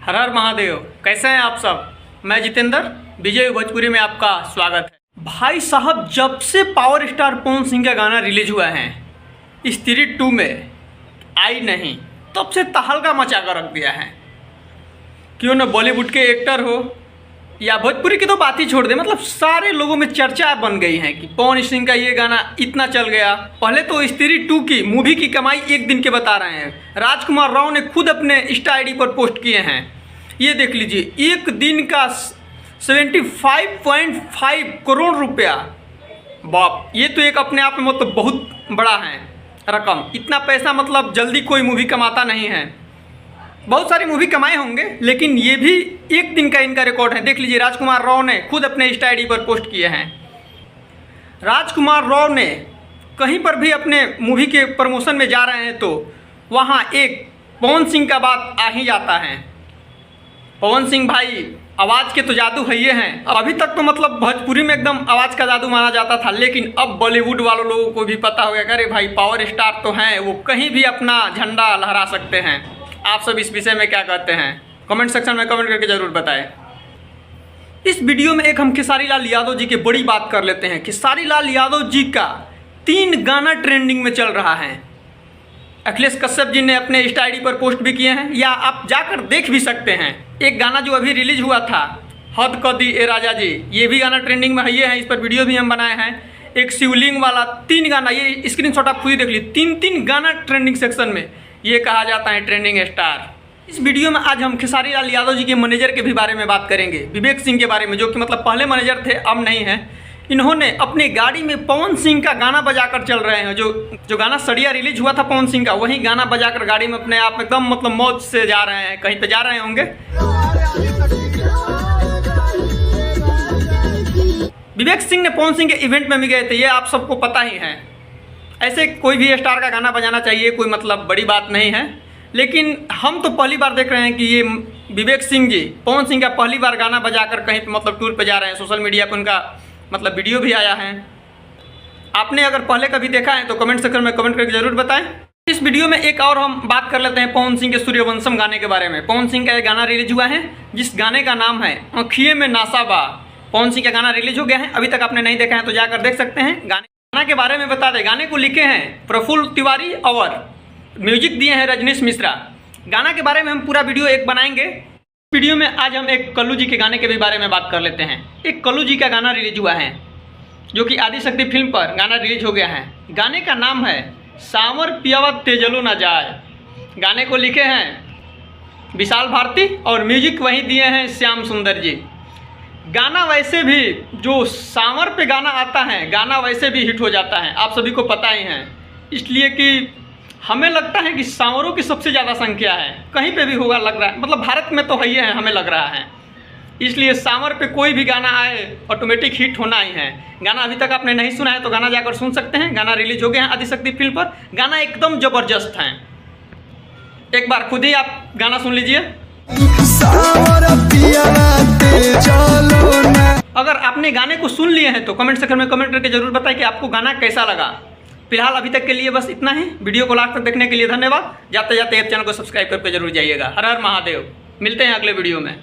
हर हर महादेव। कैसे हैं आप सब? मैं जितेंद्र, विजय भोजपुरी में आपका स्वागत है। भाई साहब, जब से पावर स्टार पवन सिंह का गाना रिलीज हुआ है स्त्री 2 में आई नहीं, तब से तहलका मचा कर रख दिया है। क्यों न बॉलीवुड के एक्टर हो या भोजपुरी की तो बात ही छोड़ दे, मतलब सारे लोगों में चर्चा बन गई है कि पवन सिंह का ये गाना इतना चल गया। पहले तो स्त्री 2 की मूवी की कमाई एक दिन के बता रहे हैं। राजकुमार राव ने खुद अपने इंस्टा आईडी पर पोस्ट किए हैं। ये देख लीजिए, एक दिन का 75.5 करोड़ रुपया। बाप, ये तो एक अपने आप में मतलब बहुत बड़ा है रकम। इतना पैसा मतलब जल्दी कोई मूवी कमाता नहीं है। बहुत सारी मूवी कमाए होंगे, लेकिन ये भी एक दिन का इनका रिकॉर्ड है। देख लीजिए, राजकुमार राव ने खुद अपने इंस्टा आईडी पर पोस्ट किए हैं। राजकुमार राव ने कहीं पर भी अपने मूवी के प्रमोशन में जा रहे हैं तो वहाँ एक पवन सिंह का बात आ ही जाता है। पवन सिंह भाई आवाज़ के तो जादू है ये हैं। अभी तक तो मतलब भोजपुरी में एकदम आवाज़ का जादू माना जाता था, लेकिन अब बॉलीवुड वालों लोगों को भी पता हो गया कि अरे भाई पावर स्टार तो हैं, वो कहीं भी अपना झंडा लहरा सकते हैं। आप सब इस विषय में क्या कहते हैं? कमेंट सेक्शन में कमेंट करके ज़रूर बताएं। इस वीडियो में एक हम खेसारी लाल यादव जी की बड़ी बात कर लेते हैं। खेसारी लाल यादव जी का 3 गाना ट्रेंडिंग में चल रहा है। अखिलेश कश्यप जी ने अपने इंस्टा आईडी पर पोस्ट भी किए हैं, या आप जाकर देख भी सकते हैं। एक गाना जो अभी रिलीज हुआ था, हद कर दी ए राजा जी, ये भी गाना ट्रेंडिंग में है। ये है, इस पर वीडियो भी हम बनाए हैं। एक शिवलिंग वाला 3 गाना, ये स्क्रीनशॉट आप खुद ही देख लीजिए। 3 गाना ट्रेंडिंग सेक्शन में, ये कहा जाता है ट्रेंडिंग स्टार। इस वीडियो में आज हम खेसारी लाल यादव जी के मैनेजर के भी बारे में बात करेंगे, विवेक सिंह के बारे में, जो कि मतलब पहले मैनेजर थे, अब नहीं है। इन्होंने अपनी गाड़ी में पवन सिंह का गाना बजाकर चल रहे हैं। जो गाना सड़िया रिलीज हुआ था पवन सिंह का, वही गाना बजाकर गाड़ी में अपने आप एकदम मतलब मौज से जा रहे हैं। कहीं पे जा रहे होंगे। विवेक सिंह ने पवन सिंह के इवेंट में भी गए थे, ये आप सबको पता ही है। ऐसे कोई भी स्टार का गाना बजाना चाहिए, कोई मतलब बड़ी बात नहीं है। लेकिन हम तो पहली बार देख रहे हैं कि ये विवेक सिंह जी पवन सिंह का पहली बार गाना बजाकर कहीं पे मतलब टूर पे जा रहे हैं। सोशल मीडिया पर उनका मतलब वीडियो भी आया है। आपने अगर पहले कभी देखा है तो कमेंट सेक्शन में कमेंट करके जरूर बताएं। इस वीडियो में एक और हम बात कर लेते हैं पवन सिंह के सूर्यवंशम गाने के बारे में। पवन सिंह का एक गाना रिलीज हुआ है, जिस गाने का नाम है आँखिए में नासा बा। पवन सिंह का गाना रिलीज हो गया है, अभी तक आपने नहीं देखा है तो जाकर देख सकते हैं। गाना के बारे में बता दें, गाने को लिखे हैं प्रफुल्ल तिवारी और म्यूजिक दिए हैं रजनीश मिश्रा। गाना के बारे में हम पूरा वीडियो एक बनाएंगे। वीडियो में आज हम एक कल्लू जी के गाने के भी बारे में बात कर लेते हैं। एक कल्लू जी का गाना रिलीज हुआ है, जो कि आदिशक्ति फिल्म पर गाना रिलीज हो गया है। गाने का नाम है सावर पियावा तेजलो ना जाए। गाने को लिखे हैं विशाल भारती और म्यूजिक वहीं दिए हैं श्याम सुंदर जी। गाना वैसे भी जो सावर पे गाना आता है, गाना वैसे भी हिट हो जाता है, आप सभी को पता ही है। इसलिए कि हमें लगता है कि सांवरों की सबसे ज़्यादा संख्या है, कहीं पे भी होगा लग रहा है, मतलब भारत में तो है ही है, हमें लग रहा है। इसलिए सांवर पे कोई भी गाना आए ऑटोमेटिक हिट होना ही है। गाना अभी तक आपने नहीं सुना है तो गाना जाकर सुन सकते हैं। गाना रिलीज हो गया है आदिशक्ति फिल्म पर। गाना एकदम ज़बरदस्त है, एक बार खुद ही आप गाना सुन लीजिए। अगर आपने गाने को सुन लिए हैं तो कमेंट सेक्शन में कमेंट करके जरूर बताएं कि आपको गाना कैसा लगा। फिलहाल अभी तक के लिए बस इतना ही। वीडियो को लास्ट तक देखने के लिए धन्यवाद। जाते जाते चैनल को सब्सक्राइब करके जरूर जाइएगा। हर हर महादेव। मिलते हैं अगले वीडियो में।